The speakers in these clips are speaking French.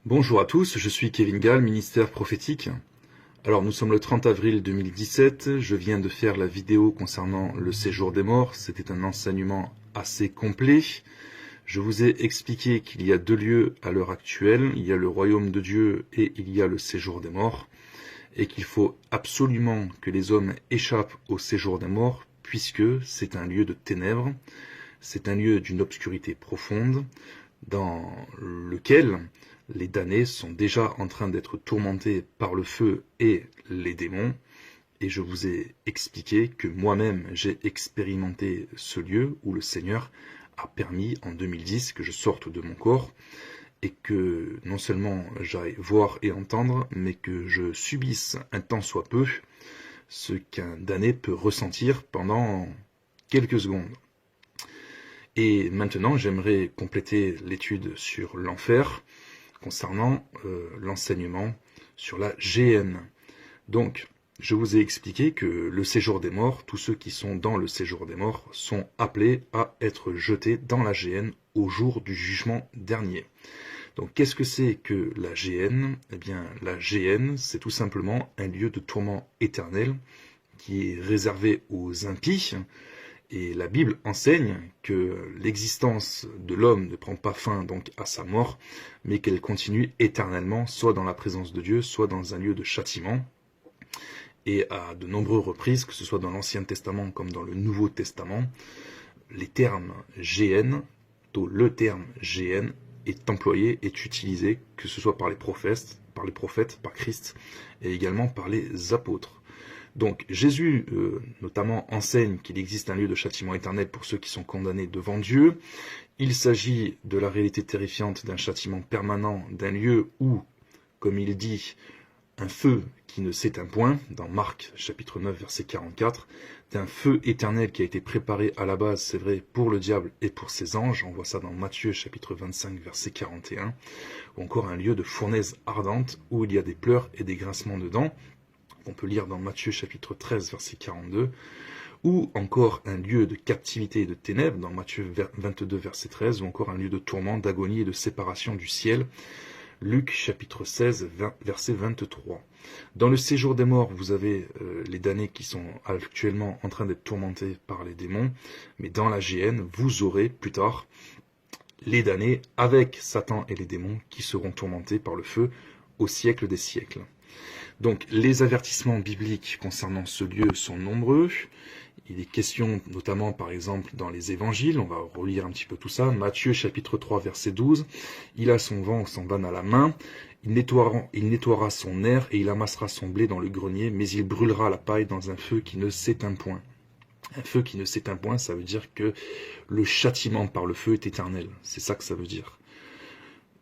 Bonjour à tous, je suis Kevin Gall, ministère prophétique. Alors nous sommes le 30 avril 2017, je viens de faire la vidéo concernant le séjour des morts, c'était un enseignement assez complet. Je vous ai expliqué qu'il y a deux lieux à l'heure actuelle, il y a le royaume de Dieu et il y a le séjour des morts, et qu'il faut absolument que les hommes échappent au séjour des morts, puisque c'est un lieu de ténèbres, c'est un lieu d'une obscurité profonde, dans lequel les damnés sont déjà en train d'être tourmentés par le feu et les démons, et je vous ai expliqué que moi-même j'ai expérimenté ce lieu où le Seigneur a permis en 2010 que je sorte de mon corps et que non seulement j'aille voir et entendre, mais que je subisse un tant soit peu ce qu'un damné peut ressentir pendant quelques secondes. Et maintenant, j'aimerais compléter l'étude sur l'enfer concernant l'enseignement sur la GN. Donc, je vous ai expliqué que le séjour des morts, tous ceux qui sont dans le séjour des morts, sont appelés à être jetés dans la GN au jour du jugement dernier. Donc, qu'est-ce que c'est que la GN? Eh bien, la GN, c'est tout simplement un lieu de tourment éternel qui est réservé aux impies. Et la Bible enseigne que l'existence de l'homme ne prend pas fin donc à sa mort, mais qu'elle continue éternellement, soit dans la présence de Dieu, soit dans un lieu de châtiment. Et à de nombreuses reprises, que ce soit dans l'Ancien Testament comme dans le Nouveau Testament, les termes GN, le terme GN est employé, est utilisé, que ce soit par les prophètes, par Christ, et également par les apôtres. Donc Jésus notamment enseigne qu'il existe un lieu de châtiment éternel pour ceux qui sont condamnés devant Dieu. Il s'agit de la réalité terrifiante d'un châtiment permanent, d'un lieu où, comme il dit, un feu qui ne s'éteint point, dans Marc chapitre 9 verset 44, d'un feu éternel qui a été préparé à la base, c'est vrai, pour le diable et pour ses anges. On voit ça dans Matthieu chapitre 25 verset 41, ou encore un lieu de fournaise ardente où il y a des pleurs et des grincements de dents. On peut lire dans Matthieu chapitre 13 verset 42, ou encore un lieu de captivité et de ténèbres dans Matthieu 22 verset 13, ou encore un lieu de tourment, d'agonie et de séparation du ciel, Luc chapitre 16 verset 23. Dans le séjour des morts, vous avez les damnés qui sont actuellement en train d'être tourmentés par les démons, mais dans la GN, vous aurez plus tard les damnés avec Satan et les démons qui seront tourmentés par le feu au siècle des siècles. Donc les avertissements bibliques concernant ce lieu sont nombreux. Il est question notamment par exemple dans les évangiles, on va relire un petit peu tout ça. Matthieu chapitre 3 verset 12, il a son vent ou son vanne à la main, il nettoiera son nerf et il amassera son blé dans le grenier, mais il brûlera la paille dans un feu qui ne s'éteint point. Un feu qui ne s'éteint point, ça veut dire que le châtiment par le feu est éternel, c'est ça que ça veut dire.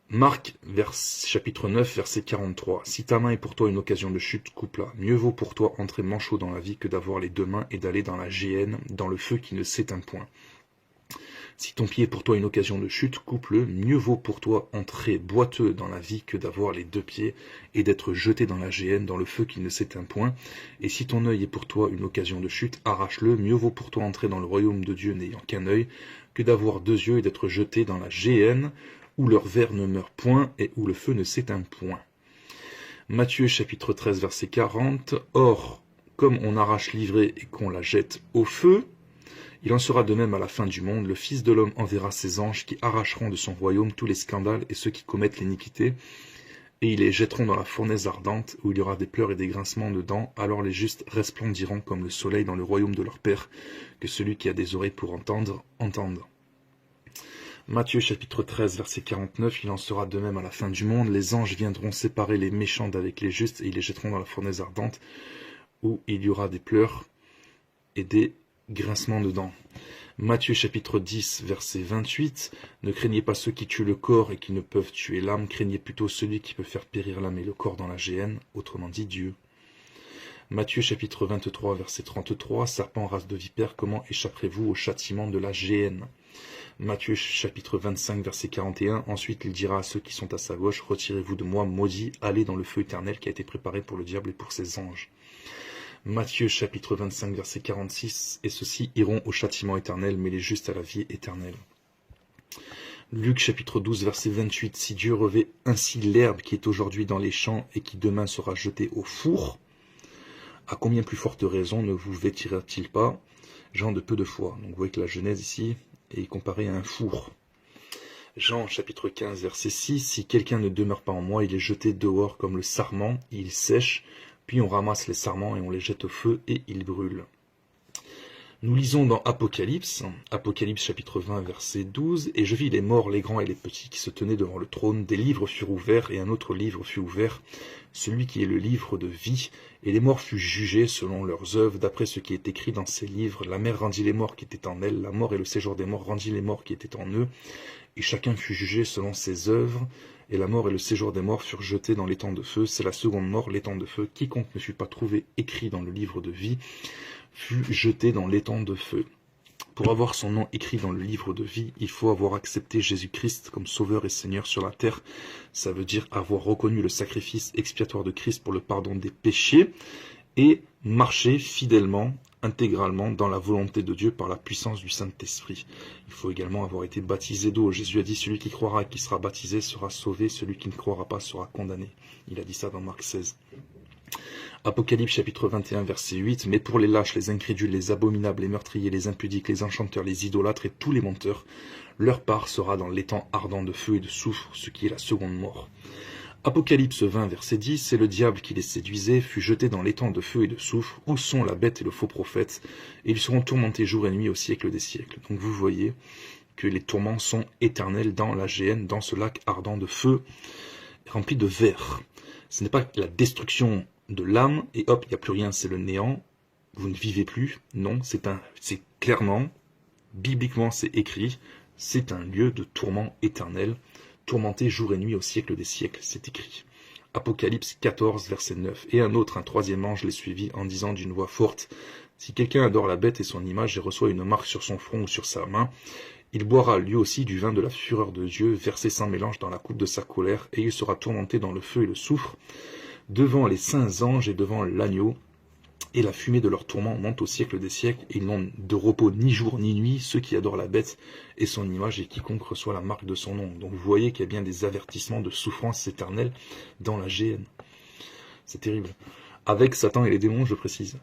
Marc, chapitre 9, verset 43. Si ta main est pour toi une occasion de chute, coupe-la. Mieux vaut pour toi entrer manchot dans la vie que d'avoir les deux mains et d'aller dans la géhenne, dans le feu qui ne s'éteint point. Si ton pied est pour toi une occasion de chute, coupe-le. Mieux vaut pour toi entrer boiteux dans la vie que d'avoir les deux pieds et d'être jeté dans la géhenne, dans le feu qui ne s'éteint point. Et si ton œil est pour toi une occasion de chute, arrache-le. Mieux vaut pour toi entrer dans le royaume de Dieu n'ayant qu'un œil que d'avoir deux yeux et d'être jeté dans la géhenne, où leur ver ne meurt point et où le feu ne s'éteint point. Matthieu chapitre 13 verset 40. Or, comme on arrache l'ivrée et qu'on la jette au feu, il en sera de même à la fin du monde. Le Fils de l'homme enverra ses anges qui arracheront de son royaume tous les scandales et ceux qui commettent l'iniquité, et ils les jetteront dans la fournaise ardente, où il y aura des pleurs et des grincements de dents. Alors les justes resplendiront comme le soleil dans le royaume de leur Père. Que celui qui a des oreilles pour entendre, entende. Matthieu chapitre 13 verset 49, il en sera de même à la fin du monde, les anges viendront séparer les méchants d'avec les justes et ils les jetteront dans la fournaise ardente où il y aura des pleurs et des grincements de dents. Matthieu chapitre 10 verset 28, ne craignez pas ceux qui tuent le corps et qui ne peuvent tuer l'âme, craignez plutôt celui qui peut faire périr l'âme et le corps dans la géhenne, autrement dit Dieu. Matthieu chapitre 23 verset 33, serpent race de vipère, comment échapperez-vous au châtiment de la géhenne? Matthieu chapitre 25 verset 41, ensuite il dira à ceux qui sont à sa gauche, retirez-vous de moi, maudits, allez dans le feu éternel qui a été préparé pour le diable et pour ses anges. Matthieu chapitre 25 verset 46, et ceux-ci iront au châtiment éternel, mais les justes à la vie éternelle. Luc chapitre 12 verset 28, si Dieu revêt ainsi l'herbe qui est aujourd'hui dans les champs et qui demain sera jetée au four, à combien plus forte raison ne vous vêtira-t-il pas, Jean de peu de foi. Donc vous voyez que la Genèse ici est comparée à un four. Jean chapitre 15 verset 6, si quelqu'un ne demeure pas en moi, il est jeté dehors comme le sarment, il sèche, puis on ramasse les sarments et on les jette au feu et ils brûlent. Nous lisons dans Apocalypse chapitre 20 verset 12, « Et je vis les morts, les grands et les petits qui se tenaient devant le trône, des livres furent ouverts, et un autre livre fut ouvert, celui qui est le livre de vie, et les morts furent jugés selon leurs œuvres, d'après ce qui est écrit dans ces livres. La mer rendit les morts qui étaient en elle, la mort et le séjour des morts rendit les morts qui étaient en eux, et chacun fut jugé selon ses œuvres, et la mort et le séjour des morts furent jetés dans l'étang de feu. C'est la seconde mort, l'étang de feu. Quiconque ne fut pas trouvé écrit dans le livre de vie fut jeté dans l'étang de feu. » Pour avoir son nom écrit dans le livre de vie, il faut avoir accepté Jésus-Christ comme Sauveur et Seigneur sur la terre. Ça veut dire avoir reconnu le sacrifice expiatoire de Christ pour le pardon des péchés et marcher fidèlement, intégralement dans la volonté de Dieu par la puissance du Saint-Esprit. Il faut également avoir été baptisé d'eau. Jésus a dit, celui qui croira et qui sera baptisé sera sauvé, celui qui ne croira pas sera condamné. Il a dit ça dans Marc 16. Apocalypse chapitre 21 verset 8, « Mais pour les lâches, les incrédules, les abominables, les meurtriers, les impudiques, les enchanteurs, les idolâtres et tous les menteurs, leur part sera dans l'étang ardent de feu et de soufre, ce qui est la seconde mort. » Apocalypse 20 verset 10, « C'est le diable qui les séduisait, fut jeté dans l'étang de feu et de soufre, où sont la bête et le faux prophète, et ils seront tourmentés jour et nuit au siècle des siècles. » Donc vous voyez que les tourments sont éternels dans la géhenne, dans ce lac ardent de feu, rempli de vers. Ce n'est pas la destruction de l'âme, et hop, il n'y a plus rien, c'est le néant, vous ne vivez plus. Non, c'est clairement, bibliquement c'est écrit, c'est un lieu de tourment éternel, tourmenté jour et nuit au siècle des siècles, c'est écrit. Apocalypse 14, verset 9. Et un troisième ange les suivit en disant d'une voix forte, « Si quelqu'un adore la bête et son image et reçoit une marque sur son front ou sur sa main, il boira lui aussi du vin de la fureur de Dieu, versé sans mélange dans la coupe de sa colère, et il sera tourmenté dans le feu et le soufre, devant les saints anges et devant l'agneau, et la fumée de leur tourment monte au siècle des siècles, et ils n'ont de repos ni jour ni nuit, ceux qui adorent la bête et son image, et quiconque reçoit la marque de son nom. » Donc vous voyez qu'il y a bien des avertissements de souffrance éternelle dans la géhenne. C'est terrible. Avec Satan et les démons, je précise.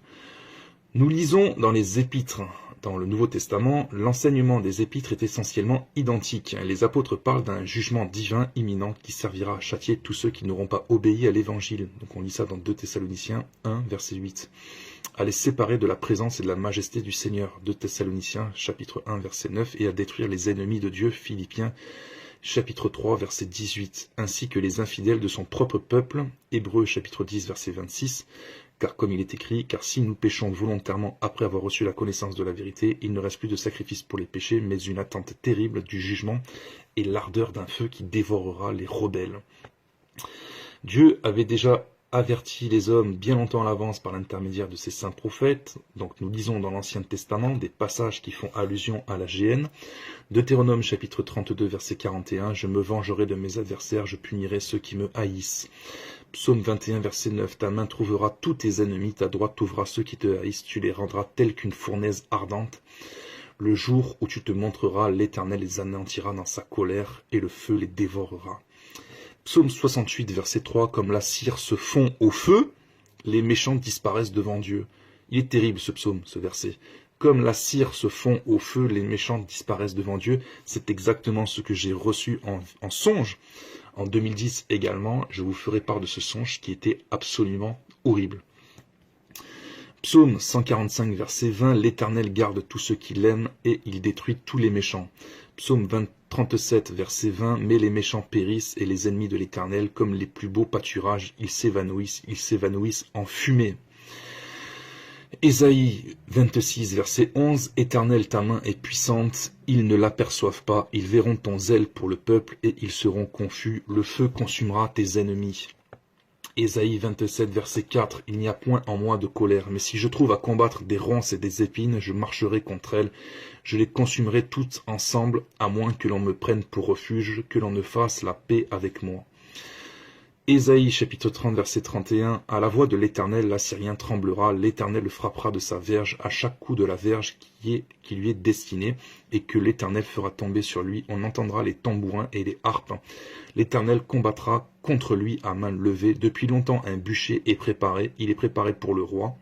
Nous lisons dans les épîtres, dans le Nouveau Testament, l'enseignement des épîtres est essentiellement identique. Les apôtres parlent d'un jugement divin imminent qui servira à châtier tous ceux qui n'auront pas obéi à l'évangile. Donc on lit ça dans 2 Thessaloniciens 1, verset 8. À les séparer de la présence et de la majesté du Seigneur. 2 Thessaloniciens chapitre 1, verset 9. Et à détruire les ennemis de Dieu. Philippiens chapitre 3, verset 18. Ainsi que les infidèles de son propre peuple. Hébreux chapitre 10, verset 26. Car comme il est écrit, car si nous péchons volontairement après avoir reçu la connaissance de la vérité, il ne reste plus de sacrifice pour les péchés, mais une attente terrible du jugement et l'ardeur d'un feu qui dévorera les rebelles. Dieu avait déjà averti les hommes bien longtemps à l'avance par l'intermédiaire de ses saints prophètes. Donc nous lisons dans l'Ancien Testament des passages qui font allusion à la géhenne. Deutéronome chapitre 32 verset 41, « Je me vengerai de mes adversaires, je punirai ceux qui me haïssent. » Psaume 21 verset 9, « Ta main trouvera tous tes ennemis, ta droite trouvera ceux qui te haïssent, tu les rendras tels qu'une fournaise ardente. Le jour où tu te montreras, l'Éternel les anéantira dans sa colère, et le feu les dévorera. » Psaume 68 verset 3, « Comme la cire se fond au feu, les méchants disparaissent devant Dieu. » Il est terrible ce psaume, ce verset. Comme la cire se fond au feu, les méchants disparaissent devant Dieu. C'est exactement ce que j'ai reçu en songe. En 2010 également, je vous ferai part de ce songe qui était absolument horrible. Psaume 145, verset 20, « L'Éternel garde tous ceux qui l'aiment et il détruit tous les méchants. » Psaume 37, verset 20, « Mais les méchants périssent et les ennemis de l'Éternel, comme les plus beaux pâturages, ils s'évanouissent en fumée. » Ésaïe 26, verset 11, « Éternel, ta main est puissante, ils ne l'aperçoivent pas, ils verront ton zèle pour le peuple et ils seront confus, le feu consumera tes ennemis. » Ésaïe 27, verset 4, « Il n'y a point en moi de colère, mais si je trouve à combattre des ronces et des épines, je marcherai contre elles, je les consumerai toutes ensemble, à moins que l'on me prenne pour refuge, que l'on ne fasse la paix avec moi. » Ésaïe chapitre 30 verset 31, à la voix de l'Éternel, l'Assyrien tremblera, l'Éternel le frappera de sa verge à chaque coup de la verge qui lui est destinée, et que l'Éternel fera tomber sur lui. On entendra les tambourins et les harpes. L'Éternel combattra contre lui à main levée. Depuis longtemps un bûcher est préparé, il est préparé pour le roi,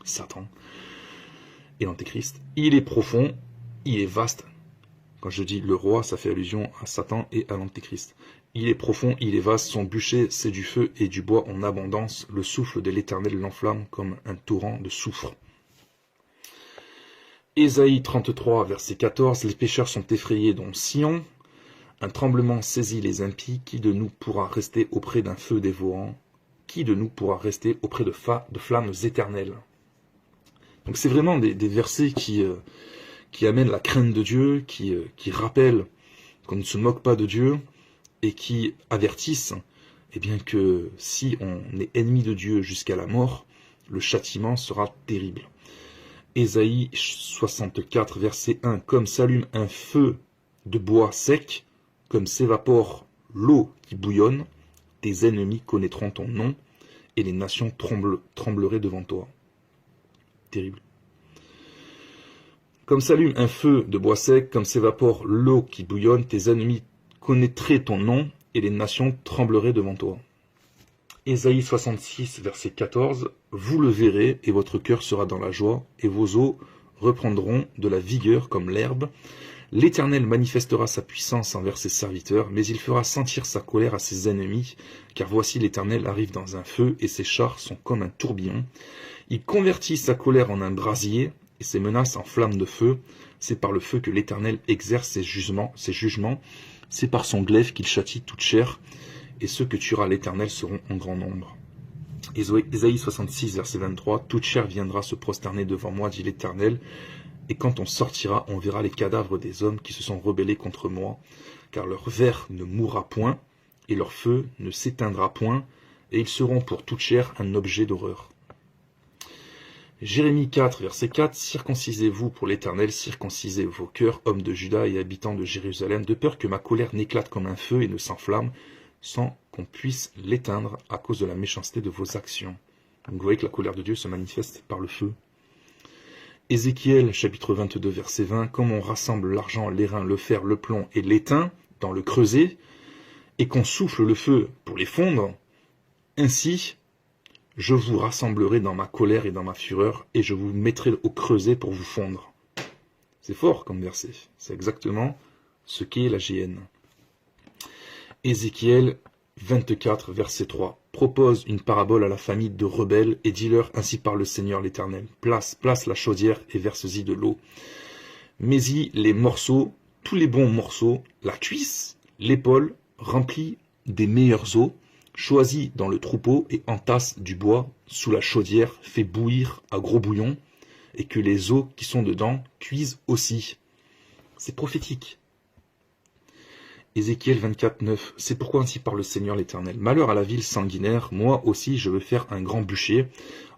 Satan et l'Antéchrist. Il est profond, il est vaste. Quand je dis le roi, ça fait allusion à Satan et à l'Antéchrist. Il est profond, il est vaste, son bûcher c'est du feu et du bois en abondance, le souffle de l'Éternel l'enflamme comme un torrent de soufre. Ésaïe 33, verset 14, les pécheurs sont effrayés dont Sion, un tremblement saisit les impies, qui de nous pourra rester auprès d'un feu dévorant, qui de nous pourra rester auprès de flammes éternelles. Donc c'est vraiment des versets qui amènent la crainte de Dieu, qui rappellent qu'on ne se moque pas de Dieu, et qui avertissent bien que si on est ennemi de Dieu jusqu'à la mort, le châtiment sera terrible. Ésaïe 64, verset 1, comme s'allume un feu de bois sec, comme s'évapore l'eau qui bouillonne, tes ennemis connaîtront ton nom, et les nations trembleraient devant toi. Terrible. Comme s'allume un feu de bois sec, comme s'évapore l'eau qui bouillonne, tes ennemis connaîtraient ton nom, et les nations trembleraient devant toi. Ésaïe 66, verset 14, vous le verrez, et votre cœur sera dans la joie, et vos os reprendront de la vigueur comme l'herbe. L'Éternel manifestera sa puissance envers ses serviteurs, mais il fera sentir sa colère à ses ennemis, car voici l'Éternel arrive dans un feu, et ses chars sont comme un tourbillon. Il convertit sa colère en un brasier, et ses menaces en flammes de feu. C'est par le feu que l'Éternel exerce ses jugements. C'est par son glaive qu'il châtie toute chair, et ceux que tuera l'Éternel seront en grand nombre. Ésaïe 66, verset 23, toute chair viendra se prosterner devant moi, dit l'Éternel, et quand on sortira, on verra les cadavres des hommes qui se sont rebellés contre moi, car leur ver ne mourra point, et leur feu ne s'éteindra point, et ils seront pour toute chair un objet d'horreur. Jérémie 4, verset 4, circoncisez-vous pour l'Éternel, circoncisez vos cœurs, hommes de Juda et habitants de Jérusalem, de peur que ma colère n'éclate comme un feu et ne s'enflamme, sans qu'on puisse l'éteindre à cause de la méchanceté de vos actions. Donc vous voyez que la colère de Dieu se manifeste par le feu. Ézéchiel, chapitre 22, verset 20, comme on rassemble l'argent, l'airain, le fer, le plomb et l'étain dans le creuset, et qu'on souffle le feu pour les fondre, ainsi je vous rassemblerai dans ma colère et dans ma fureur, et je vous mettrai au creuset pour vous fondre. C'est fort comme verset. C'est exactement ce qu'est la géhenne. Ézéchiel 24, verset 3. Propose une parabole à la famille de rebelles, et dis-leur, ainsi parle le Seigneur l'Éternel. Place la chaudière et verse-y de l'eau. Mets-y les morceaux, tous les bons morceaux, la cuisse, l'épaule, remplis des meilleurs os, choisis dans le troupeau et entasse du bois sous la chaudière, fais bouillir à gros bouillon, et que les os qui sont dedans cuisent aussi. C'est prophétique. Ézéchiel 24, 9. C'est pourquoi ainsi parle le Seigneur l'Éternel. Malheur à la ville sanguinaire, moi aussi je veux faire un grand bûcher.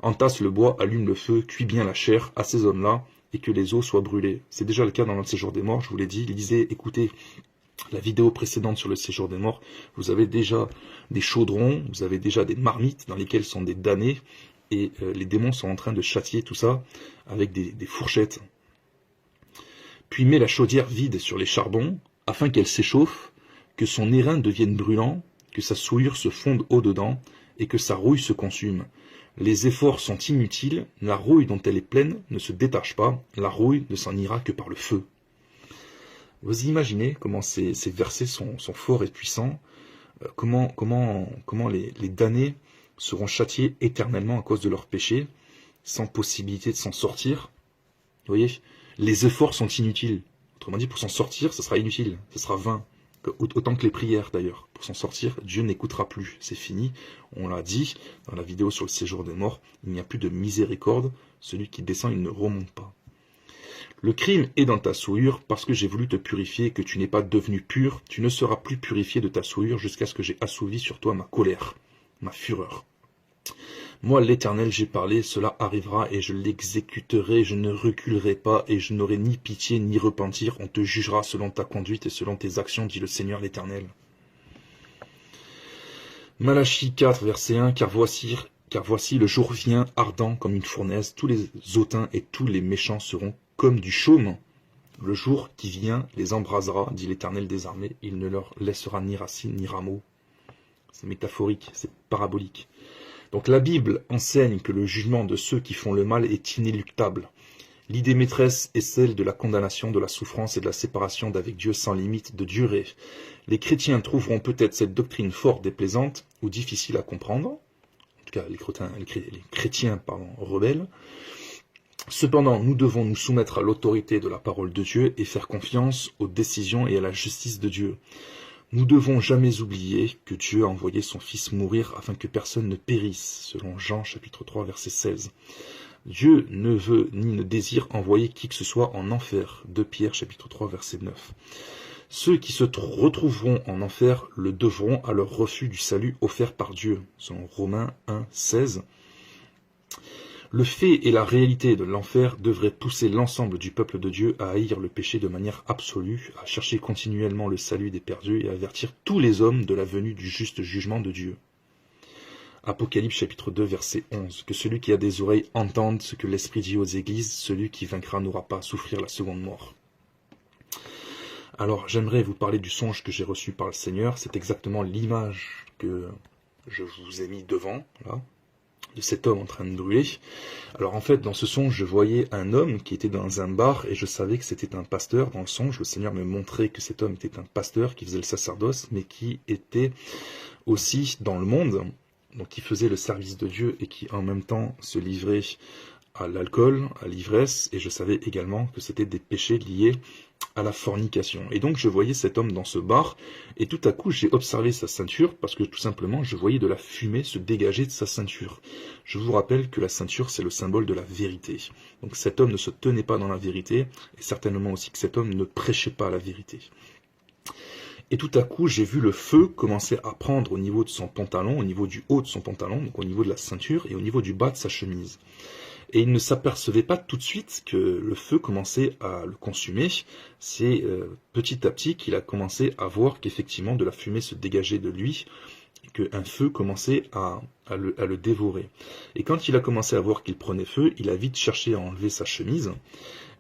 Entasse le bois, allume le feu, cuis bien la chair, assaisonne-la, et que les os soient brûlés. C'est déjà le cas dans notre séjour des morts, je vous l'ai dit. Lisez, écoutez la vidéo précédente sur le séjour des morts. Vous avez déjà des chaudrons, vous avez déjà des marmites dans lesquelles sont des damnés, et les démons sont en train de châtier tout ça avec des fourchettes. Puis mets la chaudière vide sur les charbons, afin qu'elle s'échauffe, que son airain devienne brûlant, que sa souillure se fonde au-dedans, et que sa rouille se consume. Les efforts sont inutiles, la rouille dont elle est pleine ne se détache pas, la rouille ne s'en ira que par le feu. Vous imaginez comment ces versets sont forts et puissants, comment les damnés seront châtiés éternellement à cause de leurs péchés, sans possibilité de s'en sortir. Vous voyez, les efforts sont inutiles. Autrement dit, pour s'en sortir, ce sera inutile, ce sera vain. Autant que les prières d'ailleurs. Pour s'en sortir, Dieu n'écoutera plus. C'est fini. On l'a dit dans la vidéo sur le séjour des morts, il n'y a plus de miséricorde. Celui qui descend, il ne remonte pas. Le crime est dans ta souillure, parce que j'ai voulu te purifier, que tu n'es pas devenu pur. Tu ne seras plus purifié de ta souillure jusqu'à ce que j'ai assouvi sur toi ma colère, ma fureur. Moi, l'Éternel, j'ai parlé, cela arrivera, et je l'exécuterai, je ne reculerai pas, et je n'aurai ni pitié ni repentir, on te jugera selon ta conduite et selon tes actions, dit le Seigneur l'Éternel. Malachie 4, verset 1, car voici le jour vient ardent comme une fournaise, tous les hautains et tous les méchants seront comme du chaume. Le jour qui vient les embrasera, dit l'Éternel des armées, il ne leur laissera ni racines ni rameaux. C'est métaphorique, c'est parabolique. Donc la Bible enseigne que le jugement de ceux qui font le mal est inéluctable. L'idée maîtresse est celle de la condamnation, de la souffrance et de la séparation d'avec Dieu sans limite de durée. Les chrétiens trouveront peut-être cette doctrine fort déplaisante ou difficile à comprendre, en tout cas les chrétiens rebelles. Cependant, nous devons nous soumettre à l'autorité de la parole de Dieu et faire confiance aux décisions et à la justice de Dieu. Nous devons jamais oublier que Dieu a envoyé son Fils mourir afin que personne ne périsse, selon Jean chapitre 3 verset 16. Dieu ne veut ni ne désire envoyer qui que ce soit en enfer, 2 Pierre chapitre 3 verset 9. Ceux qui se retrouveront en enfer le devront à leur refus du salut offert par Dieu, selon Romains 1, 16. Le fait et la réalité de l'enfer devraient pousser l'ensemble du peuple de Dieu à haïr le péché de manière absolue, à chercher continuellement le salut des perdus et à avertir tous les hommes de la venue du juste jugement de Dieu. Apocalypse chapitre 2 verset 11. Que celui qui a des oreilles entende ce que l'Esprit dit aux églises, celui qui vaincra n'aura pas à souffrir la seconde mort. Alors j'aimerais vous parler du songe que j'ai reçu par le Seigneur. C'est exactement l'image que je vous ai mis devant, là, de cet homme en train de brûler. Alors en fait, dans ce songe, je voyais un homme qui était dans un bar et je savais que c'était un pasteur. Dans le songe, le Seigneur me montrait que cet homme était un pasteur qui faisait le sacerdoce, mais qui était aussi dans le monde, donc qui faisait le service de Dieu et qui en même temps se livrait à l'alcool, à l'ivresse, et je savais également que c'était des péchés liés à la fornication. Et donc je voyais cet homme dans ce bar, et tout à coup j'ai observé sa ceinture, parce que tout simplement je voyais de la fumée se dégager de sa ceinture. Je vous rappelle que la ceinture c'est le symbole de la vérité. Donc cet homme ne se tenait pas dans la vérité, et certainement aussi que cet homme ne prêchait pas la vérité. Et tout à coup j'ai vu le feu commencer à prendre au niveau de son pantalon, au niveau du haut de son pantalon, donc au niveau de la ceinture, et au niveau du bas de sa chemise. Et il ne s'apercevait pas tout de suite que le feu commençait à le consumer. C'est petit à petit qu'il a commencé à voir qu'effectivement de la fumée se dégageait de lui, et qu'un feu commençait à le dévorer. Et quand il a commencé à voir qu'il prenait feu, il a vite cherché à enlever sa chemise.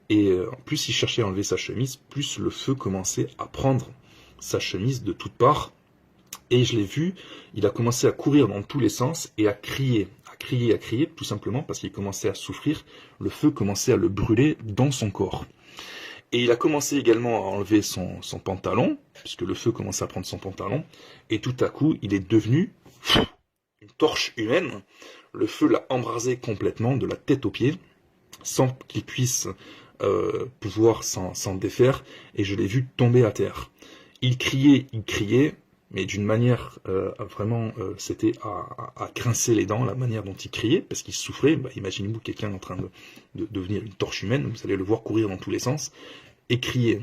Et plus il cherchait à enlever sa chemise, plus le feu commençait à prendre sa chemise de toutes parts. Et je l'ai vu, il a commencé à courir dans tous les sens et à crier, tout simplement parce qu'il commençait à souffrir, le feu commençait à le brûler dans son corps. Et il a commencé également à enlever son pantalon, puisque le feu commençait à prendre son pantalon, et tout à coup, il est devenu une torche humaine. Le feu l'a embrasé complètement, de la tête aux pieds, sans qu'il puisse pouvoir s'en défaire, et je l'ai vu tomber à terre. Il criait, mais d'une manière vraiment, c'était à grincer les dents, la manière dont il criait, parce qu'il souffrait. Imaginez-vous quelqu'un en train de devenir une torche humaine, vous allez le voir courir dans tous les sens, et crier.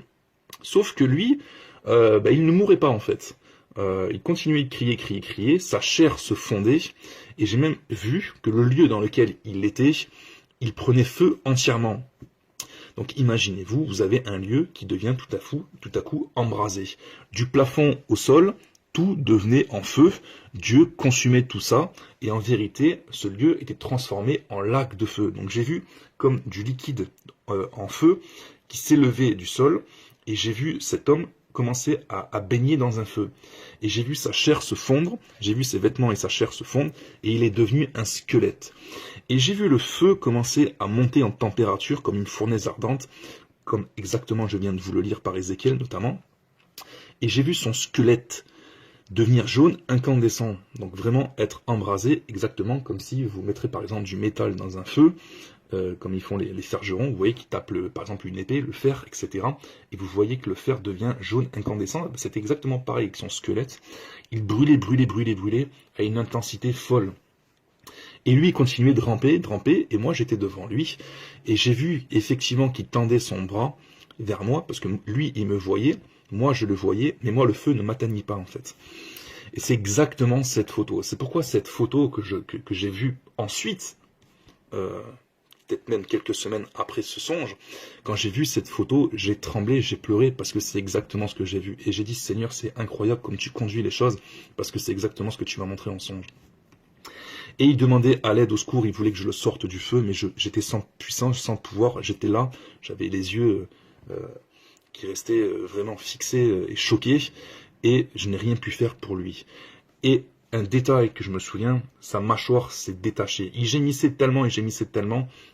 Sauf que lui, il ne mourait pas en fait. Il continuait de crier, sa chair se fondait, et j'ai même vu que le lieu dans lequel il était, il prenait feu entièrement. Donc imaginez-vous, vous avez un lieu qui devient tout à coup embrasé. Du plafond au sol, tout devenait en feu, Dieu consumait tout ça, et en vérité, ce lieu était transformé en lac de feu. Donc j'ai vu comme du liquide en feu qui s'élevait du sol, et j'ai vu cet homme commencer à baigner dans un feu. Et j'ai vu sa chair se fondre, j'ai vu ses vêtements et sa chair se fondre, et il est devenu un squelette. Et j'ai vu le feu commencer à monter en température comme une fournaise ardente, comme exactement je viens de vous le lire par Ézéchiel notamment. Et j'ai vu son squelette devenir jaune, incandescent, donc vraiment être embrasé, exactement comme si vous mettrez par exemple du métal dans un feu, comme ils font les forgerons, vous voyez qu'ils tapent par exemple une épée, le fer, etc. Et vous voyez que le fer devient jaune, incandescent. C'est exactement pareil avec son squelette. Il brûlait à une intensité folle. Et lui, il continuait de ramper, et moi j'étais devant lui, et j'ai vu effectivement qu'il tendait son bras vers moi, parce que lui, il me voyait, moi je le voyais, mais moi le feu ne m'atteignait pas en fait. Et c'est exactement cette photo. C'est pourquoi cette photo que j'ai vue ensuite, peut-être même quelques semaines après ce songe, quand j'ai vu cette photo, j'ai tremblé, j'ai pleuré, parce que c'est exactement ce que j'ai vu. Et j'ai dit, Seigneur, c'est incroyable comme tu conduis les choses, parce que c'est exactement ce que tu m'as montré en songe. Et il demandait à l'aide, au secours, il voulait que je le sorte du feu, mais j'étais sans puissance, sans pouvoir, j'étais là, j'avais les yeux qui restaient vraiment fixés et choqués, et je n'ai rien pu faire pour lui. Et un détail que je me souviens, sa mâchoire s'est détachée. Il gémissait tellement,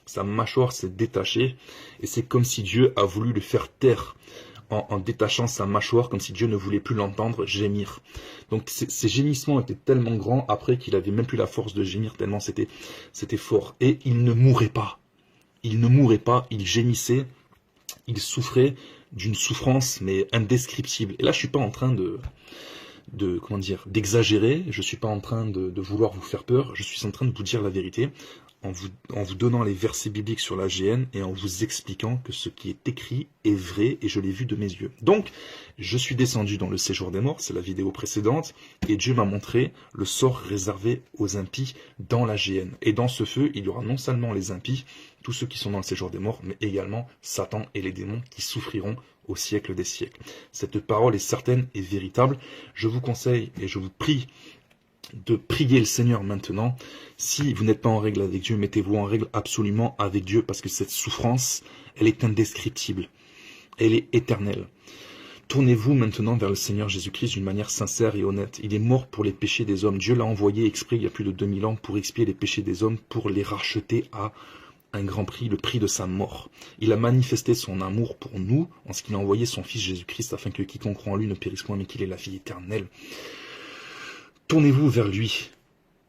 sa mâchoire s'est détachée, et c'est comme si Dieu a voulu le faire taire en détachant sa mâchoire, comme si Dieu ne voulait plus l'entendre gémir. Donc ces gémissements étaient tellement grands après qu'il avait même plus la force de gémir, tellement c'était fort. Et il ne mourait pas. Il ne mourait pas, il gémissait, il souffrait d'une souffrance mais indescriptible. Et là, je suis pas en train d'exagérer, je suis pas en train de vouloir vous faire peur, je suis en train de vous dire la vérité, en vous donnant les versets bibliques sur la GN et en vous expliquant que ce qui est écrit est vrai et je l'ai vu de mes yeux. Donc, je suis descendu dans le séjour des morts, c'est la vidéo précédente, et Dieu m'a montré le sort réservé aux impies dans la GN. Et dans ce feu, il y aura non seulement les impies, tous ceux qui sont dans le séjour des morts, mais également Satan et les démons qui souffriront au siècle des siècles. Cette parole est certaine et véritable. Je vous conseille et je vous prie de prier le Seigneur maintenant. Si vous n'êtes pas en règle avec Dieu, mettez-vous en règle absolument avec Dieu, parce que cette souffrance, elle est indescriptible. Elle est éternelle. Tournez-vous maintenant vers le Seigneur Jésus-Christ d'une manière sincère et honnête. Il est mort pour les péchés des hommes. Dieu l'a envoyé exprès il y a plus de 2000 ans pour expier les péchés des hommes, pour les racheter à un grand prix, le prix de sa mort. Il a manifesté son amour pour nous en ce qu'il a envoyé son Fils Jésus-Christ afin que quiconque croit en lui ne périsse point mais qu'il ait la vie éternelle. Tournez-vous vers lui,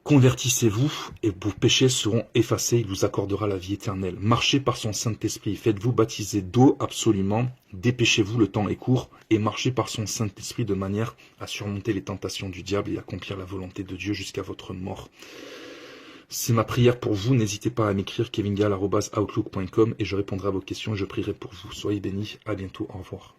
convertissez-vous et vos péchés seront effacés, il vous accordera la vie éternelle. Marchez par son Saint-Esprit, faites-vous baptiser d'eau absolument, dépêchez-vous, le temps est court, et marchez par son Saint-Esprit de manière à surmonter les tentations du diable et accomplir la volonté de Dieu jusqu'à votre mort. C'est ma prière pour vous, n'hésitez pas à m'écrire kevingal@outlook.com et je répondrai à vos questions et je prierai pour vous. Soyez bénis, à bientôt, au revoir.